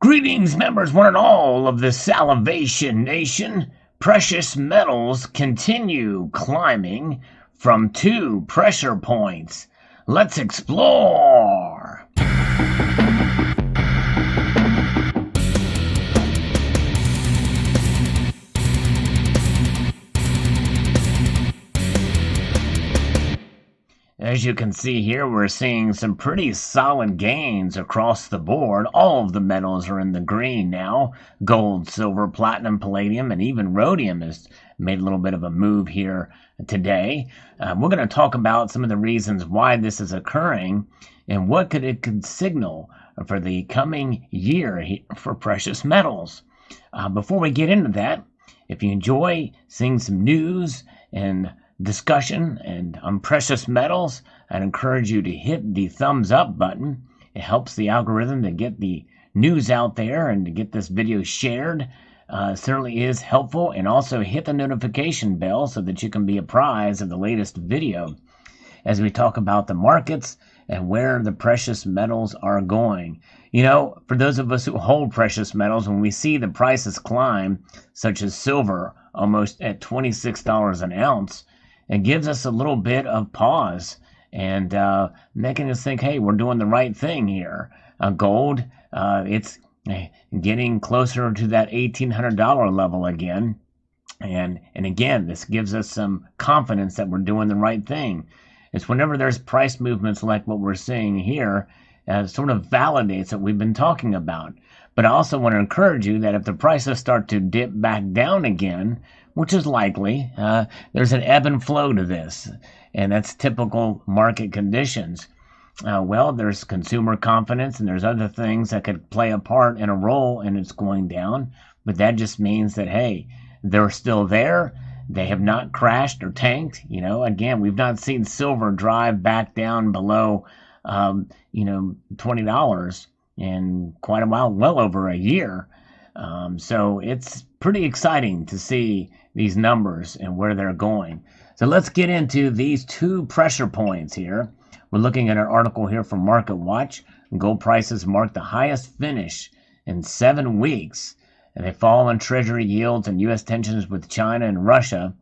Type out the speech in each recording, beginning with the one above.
Greetings, members, one and all of the Salivation Nation. Precious metals continue climbing from 2 pressure points. Let's explore. As you can see here, we're seeing some pretty solid gains across the board. All of the metals are in the green now. Gold, silver, platinum, palladium, and even rhodium has made a little bit of a move here today. We're going to talk about some of the reasons why this is occurring and what it could signal for the coming year for precious metals. Before we get into that, if you enjoy seeing some news and discussion and on precious metals, I'd encourage you to hit the thumbs up button. It helps the algorithm to get the news out there and to get this video shared. Certainly is helpful. And also hit the notification bell so that you can be apprised of the latest video as we talk about the markets and where the precious metals are going. You know, for those of us who hold precious metals, when we see the prices climb, such as silver almost at $26 an ounce, it gives us a little bit of pause and making us think, hey, we're doing the right thing here. Gold, it's getting closer to that $1,800 level again. And again, this gives us some confidence that we're doing the right thing. It's whenever there's price movements like what we're seeing here, sort of validates what we've been talking about. But I also want to encourage you that if the prices start to dip back down again, which is likely, there's an ebb and flow to this, and that's typical market conditions. Well, there's consumer confidence, and there's other things that could play a part in a role in it's going down, but that just means that, hey, they're still there. They have not crashed or tanked. You know, again, we've not seen silver drive back down below, $20 in quite a while, well over a year. So it's pretty exciting to see these numbers and where they're going. So let's get into these 2 pressure points here. We're looking at an article here from Market Watch. Gold prices marked the highest finish in 7 weeks, and they fall on Treasury yields and U.S. tensions with China and Russia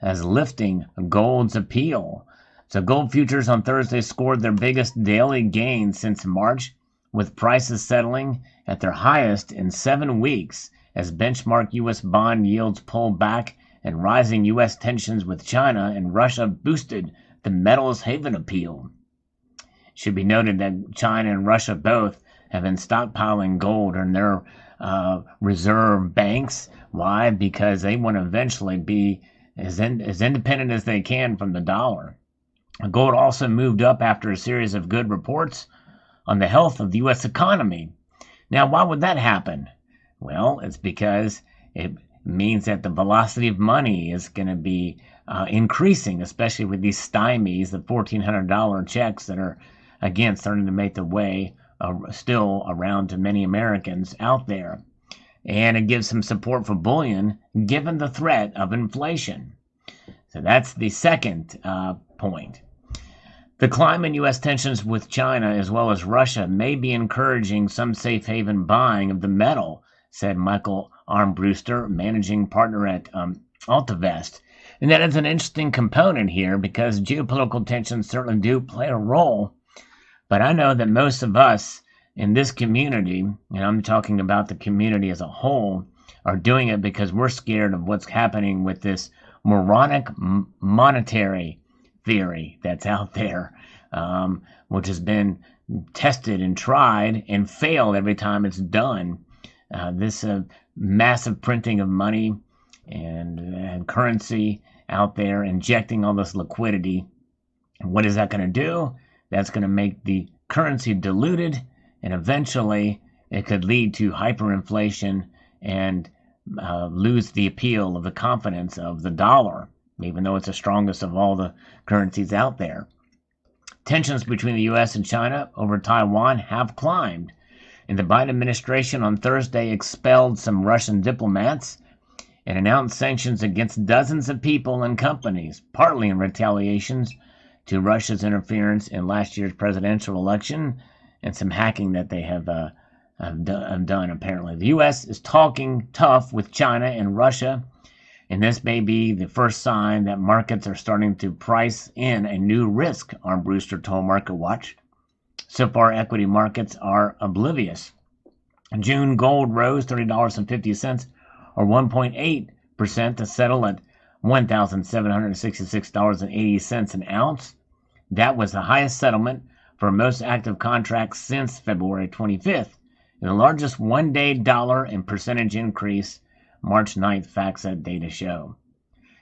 as lifting gold's appeal. So gold futures on Thursday scored their biggest daily gain since March, with prices settling at their highest in 7 weeks as benchmark U.S. bond yields pulled back and rising U.S. tensions with China and Russia boosted the metal's haven appeal. It should be noted that China and Russia both have been stockpiling gold in their reserve banks. Why? Because they want to eventually be as independent as they can from the dollar. Gold also moved up after a series of good reports on the health of the U.S. economy. Now, why would that happen? Well, it's because it means that the velocity of money is going to be increasing, especially with these stymies, the $1,400 checks that are, again, starting to make their way still around to many Americans out there. And it gives some support for bullion, given the threat of inflation. So that's the second point. The climb in U.S. tensions with China as well as Russia may be encouraging some safe haven buying of the metal, said Michael Armbruster, managing partner at Altavest. And that is an interesting component here because geopolitical tensions certainly do play a role. But I know that most of us in this community, and I'm talking about the community as a whole, are doing it because we're scared of what's happening with this moronic monetary theory that's out there, which has been tested and tried and failed every time it's done. This massive printing of money and currency out there, injecting all this liquidity. What is that going to do? That's going to make the currency diluted, and eventually it could lead to hyperinflation and lose the appeal of the confidence of the dollar, even though it's the strongest of all the currencies out there. Tensions between the U.S. and China over Taiwan have climbed, and the Biden administration on Thursday expelled some Russian diplomats and announced sanctions against dozens of people and companies, partly in retaliations to Russia's interference in last year's presidential election and some hacking that they have have done, apparently. The U.S. is talking tough with China and Russia, and this may be the first sign that markets are starting to price in a new risk, Armbruster told MarketWatch. So far, equity markets are oblivious. June gold rose $30.50, or 1.8%, to settle at $1,766.80 an ounce. That was the highest settlement for most active contracts since February 25th, and the largest one-day dollar and percentage increase March 9th FactSet data show.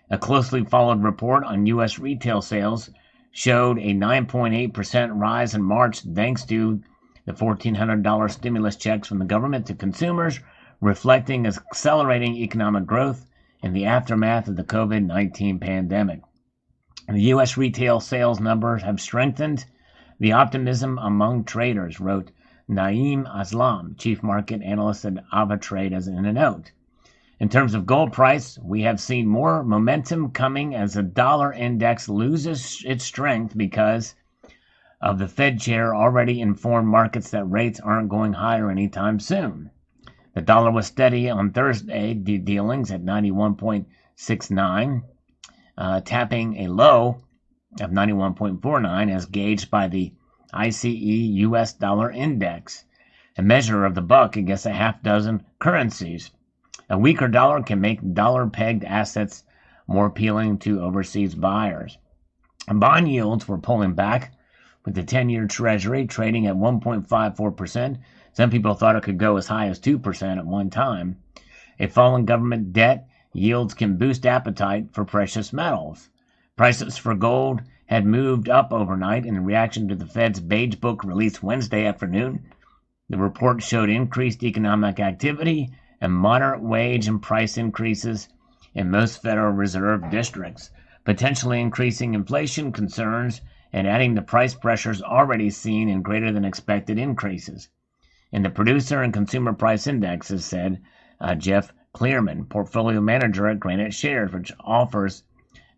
A closely followed report on U.S. retail sales showed a 9.8% rise in March thanks to the $1,400 stimulus checks from the government to consumers, reflecting accelerating economic growth in the aftermath of the COVID-19 pandemic. The U.S. retail sales numbers have strengthened the optimism among traders, wrote Naeem Aslam, chief market analyst at AvaTrade, as in a note. In terms of gold price, we have seen more momentum coming as the dollar index loses its strength because of the Fed chair already informed markets that rates aren't going higher anytime soon. The dollar was steady on Thursday dealings at 91.69, tapping a low of 91.49 as gauged by the ICE US dollar index, a measure of the buck against a half dozen currencies. A weaker dollar can make dollar-pegged assets more appealing to overseas buyers. Bond yields were pulling back, with the 10-year Treasury trading at 1.54%. Some people thought it could go as high as 2% at one time. A falling government debt yields can boost appetite for precious metals. Prices for gold had moved up overnight in reaction to the Fed's Beige Book released Wednesday afternoon. The report showed increased economic activity and moderate wage and price increases in most Federal Reserve districts, potentially increasing inflation concerns and adding to price pressures already seen in greater than expected increases. In the Producer and Consumer Price Indexes, said Jeff Clearman, portfolio manager at Granite Shares, which offers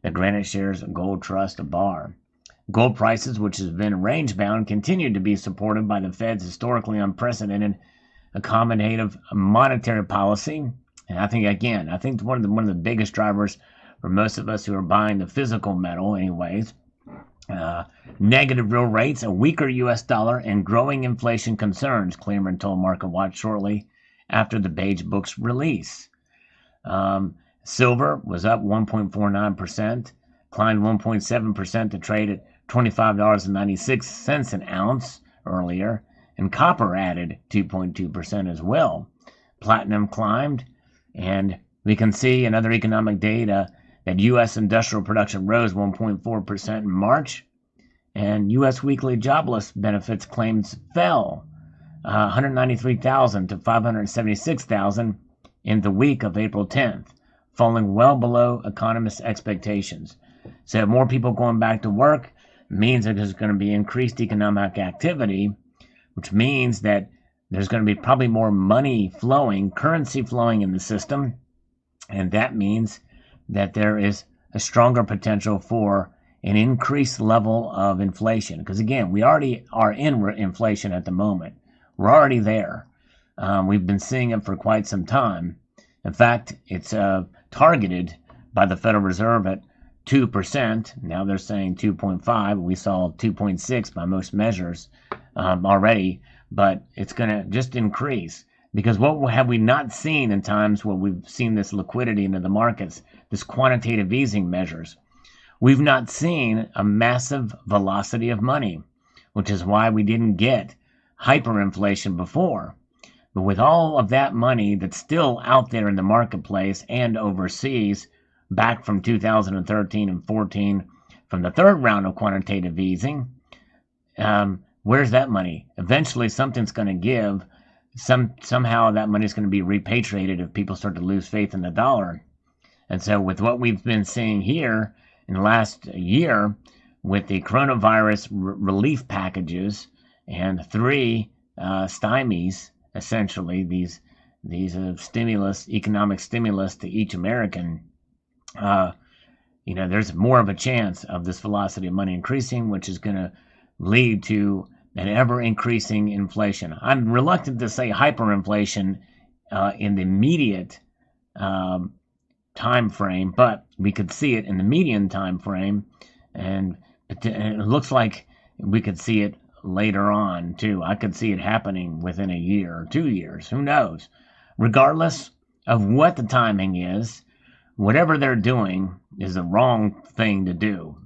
the Granite Shares Gold Trust bar. Gold prices, which has been range-bound, continue to be supported by the Fed's historically unprecedented accommodative monetary policy. And I think one of the biggest drivers for most of us who are buying the physical metal anyways, negative real rates, a weaker U.S. dollar, and growing inflation concerns, Clearman told MarketWatch shortly after the Beige Book's release. Silver was up 1.49%, climbed 1.7% to trade at $25.96 an ounce earlier, and copper added 2.2% as well. Platinum climbed, and we can see in other economic data that U.S. industrial production rose 1.4% in March, and U.S. weekly jobless benefits claims fell 193,000 to 576,000 in the week of April 10th, falling well below economists' expectations. So more people going back to work means that there's going to be increased economic activity, which means that there's going to be probably more money flowing, currency flowing in the system, and that means that there is a stronger potential for an increased level of inflation. Because again, we already are in inflation at the moment. We're already there. We've been seeing it for quite some time. In fact, it's targeted by the Federal Reserve at 2%. Now they're saying 2.5. We saw 2.6 by most measures already, but it's going to just increase. Because what have we not seen in times where we've seen this liquidity into the markets, this quantitative easing measures? We've not seen a massive velocity of money, which is why we didn't get hyperinflation before. But with all of that money that's still out there in the marketplace and overseas, back from 2013 and 14, from the third round of quantitative easing, where's that money? Eventually something's going to give. Somehow that money is going to be repatriated if people start to lose faith in the dollar. And so with what we've been seeing here in the last year with the coronavirus relief packages and 3 stymies, essentially these economic stimulus to each American, there's more of a chance of this velocity of money increasing, which is going to lead to and ever-increasing inflation. I'm reluctant to say hyperinflation in the immediate time frame, but we could see it in the median time frame, and it looks like we could see it later on too. I could see it happening within a year or 2 years. Who knows? Regardless of what the timing is, whatever they're doing is the wrong thing to do.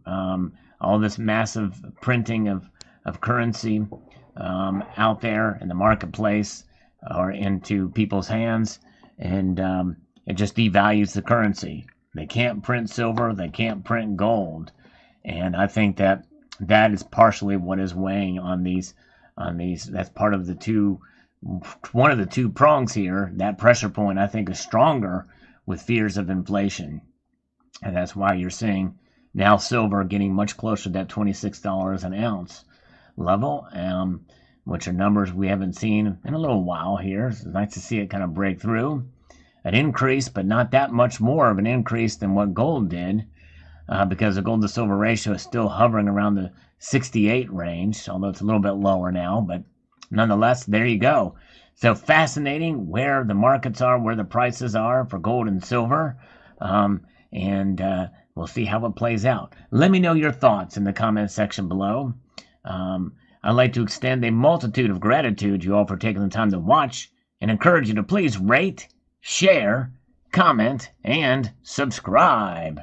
All this massive printing of currency out there in the marketplace or into people's hands, and it just devalues the currency. They can't print silver, they can't print gold, and I think that is partially what is weighing on these. That's part of one of the two prongs here. That pressure point, I think, is stronger with fears of inflation, and that's why you're seeing now silver getting much closer to that $26 an ounce level, which are numbers we haven't seen in a little while here. It's nice to see it kind of break through. An increase, but not that much more of an increase than what gold did, because the gold to silver ratio is still hovering around the 68 range, although it's a little bit lower now, but nonetheless, there you go. So fascinating where the markets are, where the prices are for gold and silver, and we'll see how it plays out. Let me know your thoughts in the comment section below. I'd like to extend a multitude of gratitude to you all for taking the time to watch, and encourage you to please rate, share, comment, and subscribe.